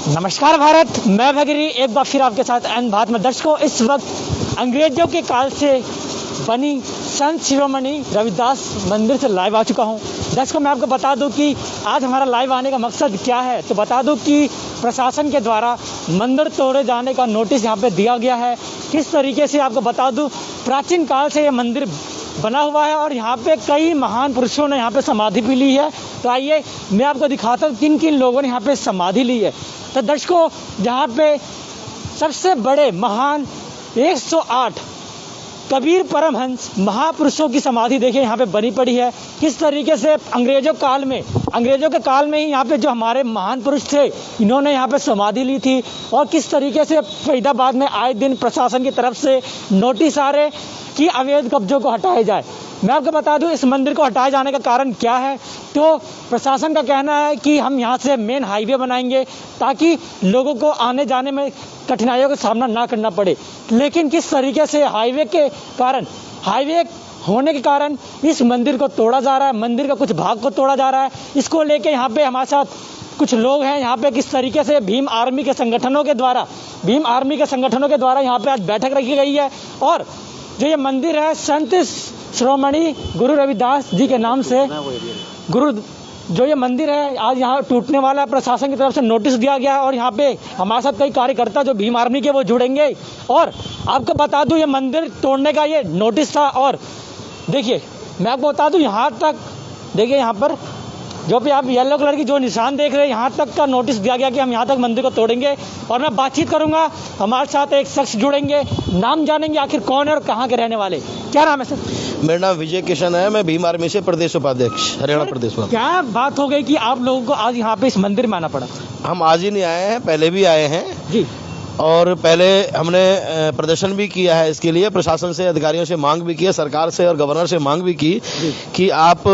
नमस्कार भारत, मैं भगीरी एक बार फिर आपके साथ एन भारत में। दर्शकों, इस वक्त अंग्रेजों के काल से बनी संत शिरोमणि रविदास मंदिर से लाइव आ चुका हूं। दर्शकों, मैं आपको बता दूं कि आज हमारा लाइव आने का मकसद क्या है। तो बता दूं कि प्रशासन के द्वारा मंदिर तोड़े जाने का नोटिस यहां पे दिया गया है। किस तरीके से आपको बता दूं, प्राचीन काल से ये मंदिर बना हुआ है और यहाँ पे कई महान पुरुषों ने यहाँ पे समाधि भी ली है। तो आइए मैं आपको दिखाता हूँ किन किन लोगों ने यहाँ पे समाधि ली है। तो दर्शकों, जहाँ पे सबसे बड़े महान 108 कबीर परमहंस महापुरुषों की समाधि देखिए यहाँ पे बनी पड़ी है। किस तरीके से अंग्रेजों के काल में ही यहाँ पे जो हमारे महान पुरुष थे, इन्होंने यहाँ पे समाधि ली थी। और किस तरीके से फरीदाबाद में आए दिन प्रशासन की तरफ से नोटिस आ रहे कि अवैध कब्जों को हटाया जाए। मैं आपको बता दूं, इस मंदिर को हटाए जाने का कारण क्या है। तो प्रशासन का कहना है कि हम यहाँ से मेन हाईवे बनाएंगे ताकि लोगों को आने जाने में कठिनाइयों का सामना ना करना पड़े। लेकिन किस तरीके से हाईवे होने के कारण इस मंदिर को तोड़ा जा रहा है, मंदिर का कुछ भाग को तोड़ा जा रहा है। इसको लेके यहाँ पे हमारे साथ कुछ लोग हैं। यहाँ पे किस तरीके से भीम आर्मी के संगठनों के द्वारा यहाँ पे आज बैठक रखी गई है। और जो ये मंदिर है संत शिरोमणि गुरु रविदास जी के नाम से जो ये मंदिर है आज यहाँ टूटने वाला है। प्रशासन की तरफ से नोटिस दिया गया है और यहाँ पे हमारे साथ कई कार्यकर्ता जो भीम आर्मी के वो जुड़ेंगे। और आपको बता दूं, ये मंदिर तोड़ने का ये नोटिस था। और देखिए, मैं आपको बता दूं, यहाँ तक देखिए, यहाँ पर जो भी आप येलो कलर की जो निशान देख रहे हैं, यहाँ तक का नोटिस दिया गया कि हम यहाँ तक मंदिर को तोड़ेंगे। और मैं बातचीत करूंगा, हमारे साथ एक शख्स जुड़ेंगे, नाम जानेंगे आखिर कौन है और कहाँ के रहने वाले। क्या नाम है सर? मेरा नाम विजय किशन है। मैं भीम आर्मी से प्रदेश उपाध्यक्ष, हरियाणा प्रदेश में। क्या बात हो गई कि आप लोगों को आज यहाँ पे इस मंदिर में आना पड़ा? हम आज ही नहीं आए हैं, पहले भी आए हैं जी। और पहले हमने प्रदर्शन भी किया है इसके लिए। प्रशासन से, अधिकारियों से मांग भी की है, सरकार से और गवर्नर से मांग भी की कि आप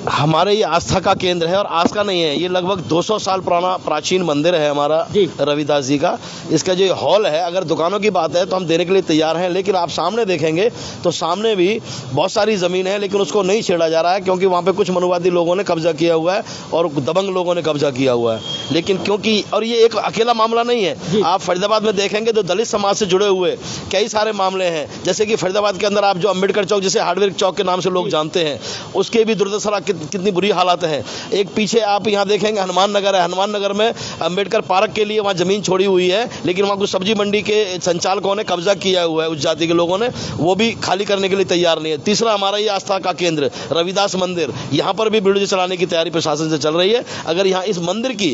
हमारे ये आस्था का केंद्र है और आज का नहीं है, ये लगभग 200 साल पुराना प्राचीन मंदिर है हमारा रविदास जी का। इसका जो हॉल है, अगर दुकानों की बात है तो हम देने के लिए तैयार हैं, लेकिन आप सामने देखेंगे तो सामने भी बहुत सारी ज़मीन है, लेकिन उसको नहीं छेड़ा जा रहा है क्योंकि वहाँ पे कुछ मनुवादी लोगों ने कब्जा किया हुआ है और दबंग लोगों ने कब्जा किया हुआ है। लेकिन क्योंकि, और ये एक अकेला मामला नहीं है, आप फरीदाबाद में देखेंगे तो दलित समाज से जुड़े हुए कई सारे मामले हैं। जैसे कि फरीदाबाद के अंदर आप जो अम्बेडकर चौक, जिसे हार्डवेयर चौक के नाम से लोग जानते हैं, उसके भी दुर्दशा कितनी बुरी हालात हैं। एक पीछे आप यहाँ देखेंगे हनुमान नगर है, हनुमान नगर में अम्बेडकर पार्क के लिए वहाँ ज़मीन छोड़ी हुई है, लेकिन वहाँ कुछ सब्जी मंडी के संचालकों ने कब्जा किया हुआ है, उस जाति के लोगों ने, वो भी खाली करने के लिए तैयार नहीं है। तीसरा, हमारा ये आस्था का केंद्र रविदास मंदिर, यहाँ पर भी वीडियो चलाने की तैयारी प्रशासन से चल रही है। अगर यहाँ इस मंदिर की,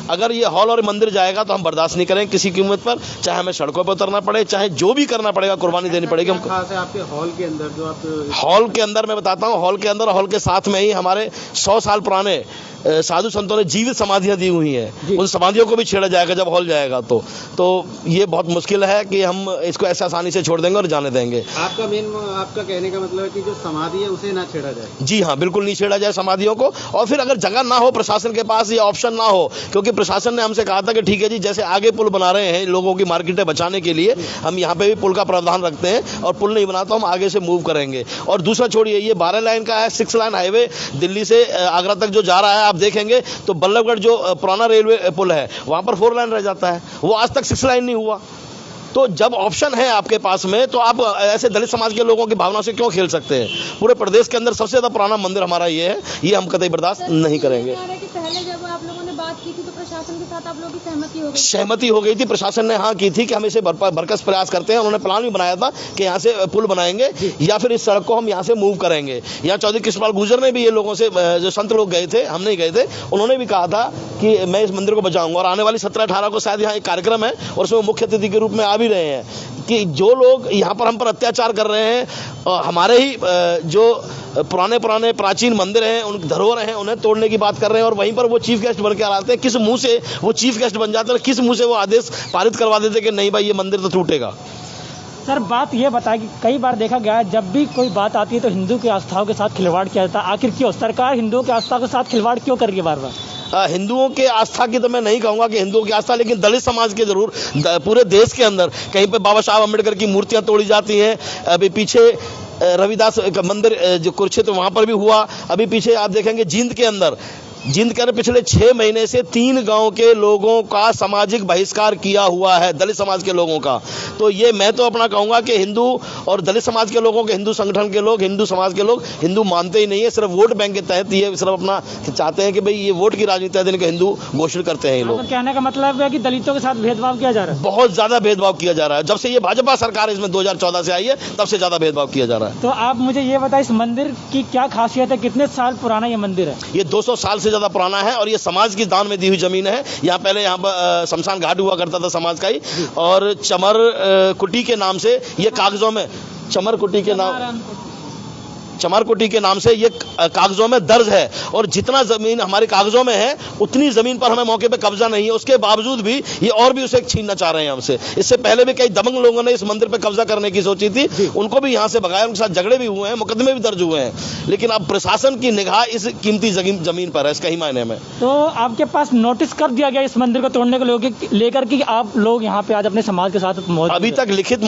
अगर ये हॉल और मंदिर जाएगा तो हम बर्दाश्त नहीं करेंगे किसी कीमत पर, चाहे हमें सड़कों पर उतरना पड़े, चाहे जो भी करना पड़ेगा, कुर्बानी देनी पड़ेगी हमको। आपके हॉल के अंदर जो आप हॉल के अंदर मैं बताता हूँ, हॉल के अंदर, हॉल के साथ में ही हमारे 100 साल पुराने साधु संतों ने जीवित समाधियां दी हुई हैं। उन समाधियों को भी छेड़ा जाएगा जब हॉल जाएगा तो ये बहुत मुश्किल है कि हम इसको ऐसे आसानी से छोड़ देंगे और जाने देंगे। आपका कहने का मतलब है कि जो समाधि है उसे ना छेड़ा जाए? जी हाँ, बिल्कुल नहीं छेड़ा जाए समाधियों को। और फिर अगर जगह ना हो, प्रशासन के पास ये ऑप्शन ना हो, क्योंकि प्रशासन ने हमसे कहा था कि ठीक है जी, जैसे आगे पुल बना रहे हैं लोगों की मार्केटें बचाने के लिए, हम यहाँ पे भी पुल का प्रावधान रखते हैं और पुल नहीं बना तो हम आगे से मूव करेंगे। और दूसरा छोड़िए, ये 12 लाइन का है, 6 लाइन हाईवे दिल्ली से आगरा तक जो जा रहा है, आप देखेंगे तो बल्लभगढ़ जो पुराना रेलवे पुल है वहां पर 4 लाइन रह जाता है, वो आज तक 6 लाइन नहीं हुआ। तो जब ऑप्शन है आपके पास में, तो आप ऐसे दलित समाज के लोगों की भावना से क्यों खेल सकते हैं? पूरे प्रदेश के अंदर सबसे ज्यादा पुराना मंदिर हमारा ये है, ये हम कतई बर्दाश्त नहीं करेंगे। पहले जब आप लोगों ने बात की थी तो प्रशासन के साथ आप लोगों की सहमति हो गई थी। प्रशासन ने हाँ की थी कि हम इसे बरकस प्रयास करते हैं। उन्होंने प्लान भी बनाया था कि यहाँ से पुल बनाएंगे या फिर इस सड़क को हम यहाँ से मूव करेंगे। यहाँ चौधरी कृष्णपाल गुर्जर ने भी ये लोगों से, जो संत लोग गए थे, हम नहीं गए थे, उन्होंने भी कहा था कि मैं इस मंदिर को बचाऊंगा। और आने वाली 17-18 को शायद यहाँ एक कार्यक्रम है और उसमें मुख्य अतिथि के रूप में आ भी रहे हैं कि जो लोग यहाँ पर हम पर अत्याचार कर रहे हैं, हमारे ही जो पुराने प्राचीन मंदिर हैं, उन धरोहर हैं, उन्हें तोड़ने की बात कर रहे हैं और वहीं पर वो चीफ गेस्ट बन के आ जाते हैं। किस मुंह से वो चीफ गेस्ट बन जाते हैं, किस मुंह से वो आदेश पारित करवा देते कि नहीं भाई ये मंदिर तो टूटेगा। सर, बात ये बताएं कि कई बार देखा गया है जब भी कोई बात आती है तो हिंदू की आस्थाओं के साथ खिलवाड़ किया जाता है। आखिर क्यों सरकार हिंदुओं की आस्था के साथ खिलवाड़ क्यों कर रही है बार बार? हिंदुओं के आस्था की तो मैं नहीं कहूँगा कि हिंदुओं की आस्था, लेकिन दलित समाज के जरूर पूरे देश के अंदर कहीं पे बाबा साहब अम्बेडकर की मूर्तियां तोड़ी जाती हैं। अभी पीछे रविदास का मंदिर जो कुरुक्षेत्र वहाँ पर भी हुआ। अभी पीछे आप देखेंगे जींद के अंदर पिछले 6 महीने से 3 गांव के लोगों का सामाजिक बहिष्कार किया हुआ है, दलित समाज के लोगों का। तो ये मैं तो अपना कहूँगा कि हिंदू और दलित समाज के लोगों के, हिंदू संगठन के लोग, हिंदू समाज के लोग हिंदू मानते ही नहीं है, सिर्फ वोट बैंक के तहत ये सिर्फ अपना चाहते हैं कि भाई ये वोट की राजनीति है, इनको हिंदू घोषित करते हैं ये लोग। कहने का मतलब है कि दलितों के साथ भेदभाव किया जा रहा है, बहुत ज़्यादा भेदभाव किया जा रहा है। जब से ये भाजपा सरकार इसमें 2014 से आई है तब से ज़्यादा भेदभाव किया जा रहा है। तो आप मुझे ये बताएं, इस मंदिर की क्या खासियत है, कितने साल पुराना ये मंदिर है? ये 200 साल से ज़्यादा पुराना है और ये समाज की दान में दी हुई जमीन है। यहाँ पहले यहाँ पर शमशान घाट हुआ करता था समाज का ही, और चमर कुटी के नाम से ये कागजों में चमारकुटी के नाम से ये कागजों में दर्ज है। और जितना जमीन हमारे कागजों में है उतनी जमीन पर हमें मौके पे कब्जा नहीं है, उसके बावजूद भी ये और भी उसे छीनना चाह रहे हैं हमसे। इससे पहले भी कई दबंग लोगों ने इस मंदिर पे कब्जा करने की सोची थी, उनको भी यहाँ से भगाया, उनके साथ झगड़े भी हुए हैं, मुकदमे भी दर्ज हुए हैं। लेकिन अब प्रशासन की निगाह इस कीमती जमीन पर है, इसका ही मायने में। तो आपके पास नोटिस कर दिया गया इस मंदिर को तोड़ने को लेकर कि आप लोग यहाँ पे आज अपने समाज के साथ मौजूद? अभी तक लिखित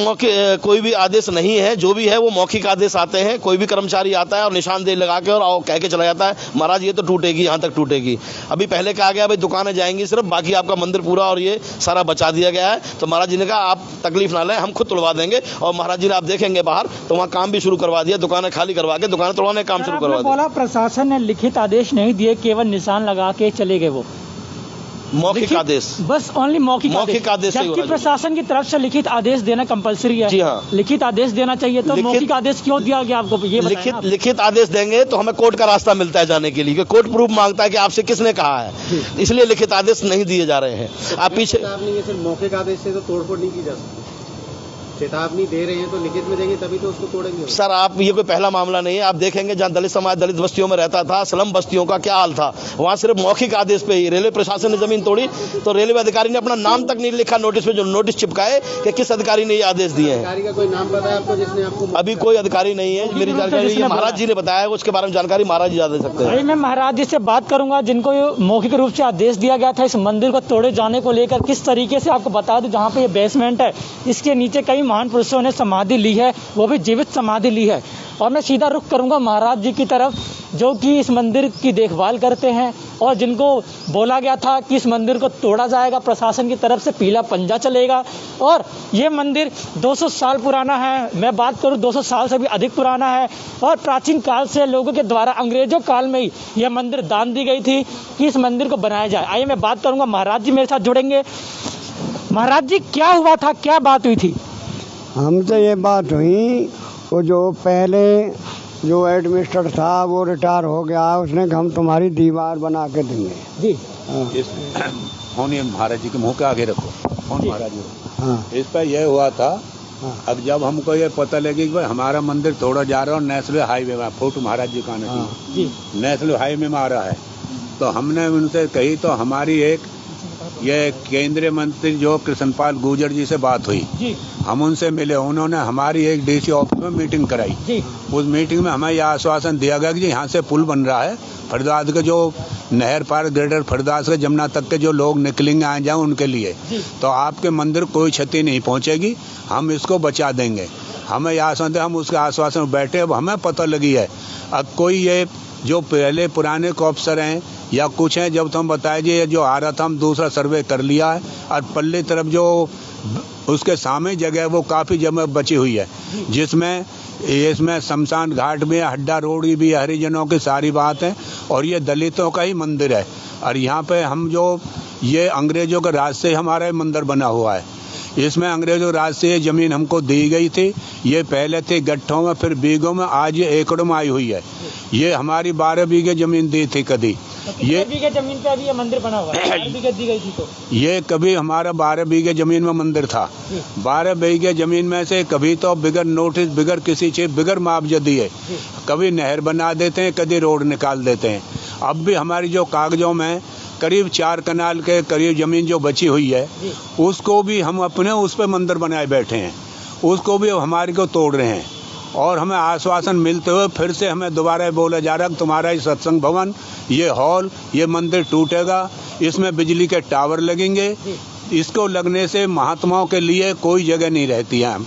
कोई भी आदेश नहीं है, जो भी है वो मौखिक आदेश आते हैं। कोई भी कर्मचारी आता है और निशानदेही लगा के और कह के चला जाता है, महाराज ये तो टूटेगी, यहाँ तक टूटेगी। अभी पहले कहा गया भाई दुकानें जाएंगी सिर्फ, बाकी आपका मंदिर पूरा और ये सारा बचा दिया गया है। तो महाराज जी ने कहा आप तकलीफ ना लें, हम खुद तोड़वा देंगे। और महाराज जी ने आप देखेंगे बाहर तो वहाँ काम भी शुरू करवा दिया, दुकानें खाली करवा के दुकानें तोड़वाने का काम शुरू करवा दिया। बोला प्रशासन ने लिखित आदेश नहीं दिए, केवल निशान लगा के चले गए, वो मौखिक आदेश, बस ओनली मौखिक आदेश। जबकि प्रशासन की तरफ से लिखित आदेश देना कंपलसरी है। जी हाँ, लिखित आदेश देना चाहिए, तो मौखिक आदेश क्यों दिया गया आपको? ये लिखित आदेश देंगे तो हमें कोर्ट का रास्ता मिलता है जाने के लिए, कोर्ट प्रूफ मांगता है कि आपसे किसने कहा है, इसलिए लिखित आदेश नहीं दिए जा रहे हैं। आप पीछे सिर्फ मौखिक आदेश से तो तोड़फोड़ नहीं की जा सकती, चेतावनी दे रहे हैं तो लिखित में देंगे तभी तो उसको तोड़ेंगे। सर आप ये कोई पहला मामला नहीं है, आप देखेंगे जहाँ दलित समाज दलित बस्तियों में रहता था, स्लम बस्तियों का क्या हाल था, वहाँ सिर्फ मौखिक आदेश पे ही रेलवे प्रशासन ने जमीन तोड़ी तो रेलवे अधिकारी ने अपना नाम तक नहीं लिखा नोटिस पे, जो नोटिस चिपकाए कि किस अधिकारी ने ये आदेश दिए हैं। अधिकारी का कोई नाम पता है आपको जिसने आपको? अभी कोई अधिकारी नहीं है, मेरी जानकारी ये महाराज जी ने बताया, उसके बारे में जानकारी महाराज जी ज्यादा दे सकते हैं। मैं महाराज जी से बात करूंगा जिनको मौखिक रूप से आदेश दिया गया था इस मंदिर को तोड़े जाने को लेकर। किस तरीके से आपको बता दूं, जहाँ पे ये बेसमेंट है इसके नीचे कई महान पुरुषों ने समाधि ली है, वो भी जीवित समाधि ली है। और मैं सीधा रुख करूंगा महाराज जी की तरफ, जो कि इस मंदिर की देखभाल करते हैं और जिनको बोला गया था कि इस मंदिर को तोड़ा जाएगा, प्रशासन की तरफ से पीला पंजा चलेगा। और ये मंदिर 200 साल पुराना है, मैं बात करूं 200 साल से भी अधिक पुराना है। और प्राचीन काल से लोगों के द्वारा अंग्रेजों काल में ही यह मंदिर दान दी गई थी कि इस मंदिर को बनाया जाए। आइए मैं बात करूंगा, महाराज जी मेरे साथ जुड़ेंगे। महाराज जी क्या हुआ था, क्या बात हुई थी? हमसे ये बात हुई, वो जो पहले जो एडमिनिस्ट्रेटर था वो रिटायर हो गया, उसने कहा हम तुम्हारी दीवार बना के देंगे। जी फोन ये महाराज जी के मुंह के आगे रखो, फोन महाराज जी। हाँ, इस पर यह हुआ था। हाँ। अब जब हमको ये पता लगी कि भाई हमारा मंदिर तोड़ा जा रहा है और नेशनल हाईवे में, फोटो महाराज जी का जी नेशनल हाईवे में आ रहा है, तो हमने उनसे कही, तो हमारी एक ये केंद्रीय मंत्री जो कृष्णपाल गुर्जर जी से बात हुई जी, हम उनसे मिले, उन्होंने हमारी एक डीसी ऑफिस में मीटिंग कराई जी। उस मीटिंग में हमें यह आश्वासन दिया गया कि यहाँ से पुल बन रहा है, फरीदाबाद के जो नहर पार ग्रेटर फरीदाबाद से जमुना तक के जो लोग निकलेंगे आए जाए उनके लिए, तो आपके मंदिर कोई क्षति नहीं पहुँचेगी, हम इसको बचा देंगे। हमें यह आश्वासन दिया, हम उसके आश्वासन में बैठे। अब हमें पता लगी है अब कोई ये जो पहले पुराने को अफसर हैं या कुछ हैं, जब तो हम बताए जी ये जो आ रहा था हम दूसरा सर्वे कर लिया है, और पल्ले तरफ जो उसके सामने जगह है वो काफ़ी जगह बची हुई है, जिसमें इसमें शमशान घाट में हड्डा रोड भी है, हरिजनों की सारी बात है, और ये दलितों का ही मंदिर है। और यहाँ पे हम जो ये अंग्रेज़ों के राज से हमारा मंदिर बना हुआ है, इसमें अंग्रेज़ों राज से ज़मीन हमको दी गई थी। ये पहले थी गट्ठों में, फिर बीघों में, आज ये एकड़ों में आई हुई है। ये हमारी 12 बीघे ज़मीन दी थी कभी। ये बीघे जमीन पे अभी ये मंदिर बना हुआ है, 12 बीघे दी गई थी। तो ये कभी हमारा 12 बीघे ज़मीन में मंदिर था। 12 बीघे ज़मीन में से कभी तो बिगर नोटिस, बिगर किसी चीज़, बिगर मुआवजा दिए कभी नहर बना देते हैं, कभी रोड निकाल देते हैं। अब भी हमारी जो कागजों में करीब 4 कनाल के करीब ज़मीन जो बची हुई है, उसको भी हम अपने उस पर मंदिर बनाए बैठे हैं, उसको भी हमारे को तोड़ रहे हैं। और हमें आश्वासन मिलते हुए फिर से हमें दोबारा बोला जा रहा है कि तुम्हारा ये सत्संग भवन, ये हॉल, ये मंदिर टूटेगा, इसमें बिजली के टावर लगेंगे, इसको लगने से महात्माओं के लिए कोई जगह नहीं रहती है।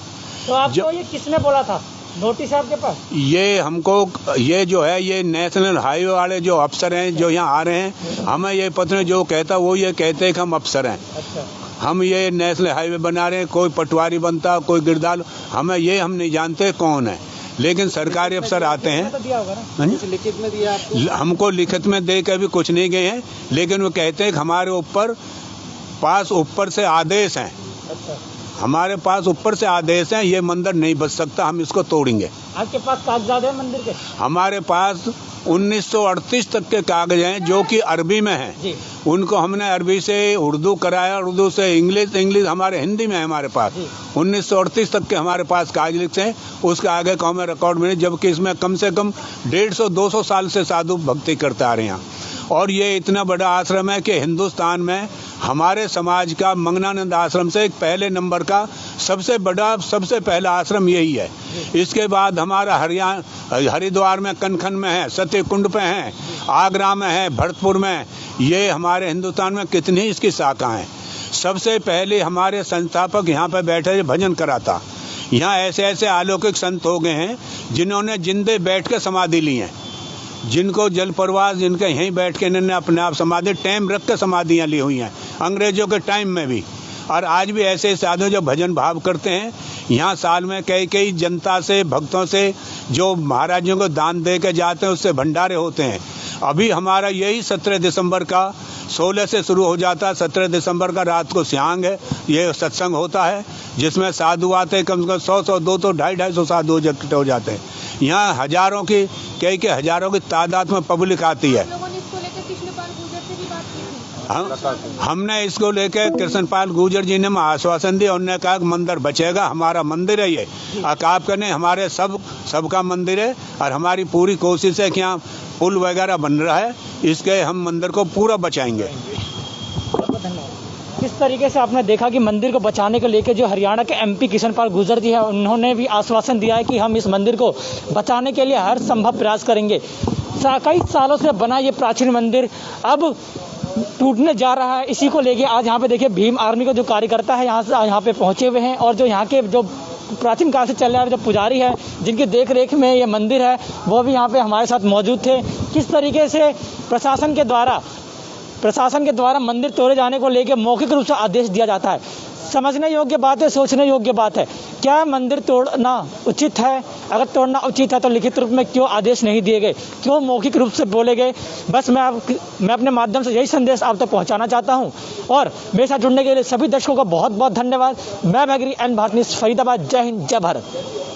तो आपको ये किसने बोला था? नोटिस है आपके पास? ये हमको ये जो है ये नेशनल हाईवे वाले जो अफसर हैं जो यहाँ आ रहे हैं, हमें ये पत्र जो कहता वो ये कहते हैं कि हम अफसर हैं। अच्छा। हम ये नेशनल हाईवे बना रहे हैं, कोई पटवारी बनता कोई गिरदार, हम नहीं जानते कौन है, लेकिन सरकारी अफसर आते हैं। तो दिया होगा ना? लिखित में दिया आपको? हमको लिखित में दे के भी कुछ नहीं गए हैं, लेकिन वो कहते हैं कि हमारे ऊपर से आदेश हैं। अच्छा। हमारे पास ऊपर से आदेश हैं, ये मंदिर नहीं बच सकता, हम इसको तोड़ेंगे। आपके पास कागजात है मंदिर के? हमारे पास 1938 तक के कागज हैं जो कि अरबी में हैं। जी। उनको हमने अरबी से उर्दू कराया, उर्दू से इंग्लिश हमारे हिंदी में है हमारे पास। 1938 तक के हमारे पास कागज लिखे हैं, उसके आगे का हमें रिकॉर्ड मिले, जबकि इसमें कम से कम 150-200 साल से साधु भक्ति करते आ रहे हैं। और ये इतना बड़ा आश्रम है कि हिंदुस्तान में हमारे समाज का मंगनानंद आश्रम से एक पहले नंबर का सबसे पहला आश्रम यही है। इसके बाद हमारा हरिद्वार में कनखन में है, सत्यकुंड पे है, आगरा में है, भरतपुर में, ये हमारे हिंदुस्तान में कितनी इसकी शाखा हैं। सबसे पहले हमारे संस्थापक यहाँ पे बैठे भजन कराता। यहाँ ऐसे ऐसे अलौकिक संत हो गए हैं जिन्होंने जिंदे बैठ के समाधि ली है, जिनको जल प्रवास जिनके यहीं बैठ के इन्होंने अपने आप समाधि टाइम रख के समाधियाँ ली हुई हैं, अंग्रेजों के टाइम में भी। और आज भी ऐसे साधु जो भजन भाव करते हैं, यहाँ साल में कई जनता से भक्तों से जो महाराजों को दान दे के जाते हैं, उससे भंडारे होते हैं। अभी हमारा यही 17 दिसंबर का 16 से शुरू हो जाता है। 17 दिसंबर का रात को स्यांग है, ये सत्संग होता है जिसमें साधु आते हैं, कम से कम 100 200 250 साधु इकट्ठे हो जाते हैं। यहाँ हजारों की हजारों की तादाद में पब्लिक आती है। हमने इसको लेके कृष्णपाल गुर्जर जी ने आश्वासन दिया, उन्होंने कहा कि मंदिर बचेगा, हमारा मंदिर है ये, आप कहने हमारे सबका मंदिर है और हमारी पूरी कोशिश है कि यहाँ पुल वगैरह बन रहा है, इसके हम मंदिर को पूरा बचाएंगे। किस तरीके से आपने देखा कि मंदिर को बचाने को लेकर जो हरियाणा के MP कृष्णपाल गुर्जर जी हैं, उन्होंने भी आश्वासन दिया है कि हम इस मंदिर को बचाने के लिए हर संभव प्रयास करेंगे। कई सालों से बना ये प्राचीन मंदिर अब टूटने जा रहा है। इसी को लेके आज यहाँ पे देखिए भीम आर्मी का जो कार्यकर्ता है यहाँ पे पहुँचे हुए हैं, और जो यहाँ के जो प्राचीन काल से चल रहा है जो पुजारी है जिनकी देख रेख में ये मंदिर है, वो भी यहाँ पे हमारे साथ मौजूद थे। किस तरीके से प्रशासन के द्वारा मंदिर तोड़े जाने को लेकर मौखिक रूप से आदेश दिया जाता है, समझने योग्य बात है, सोचने योग्य बात है। क्या मंदिर तोड़ना उचित है? अगर तोड़ना उचित है तो लिखित रूप में क्यों आदेश नहीं दिए गए, क्यों मौखिक रूप से बोले गए? बस मैं अपने माध्यम से यही संदेश आप तक पहुंचाना चाहता हूं, और मेरे साथ जुड़ने के लिए सभी दर्शकों का बहुत बहुत धन्यवाद। मैं भगरी एन भारत न्यूज़ फरीदाबाद। जय हिंद, जय भारत।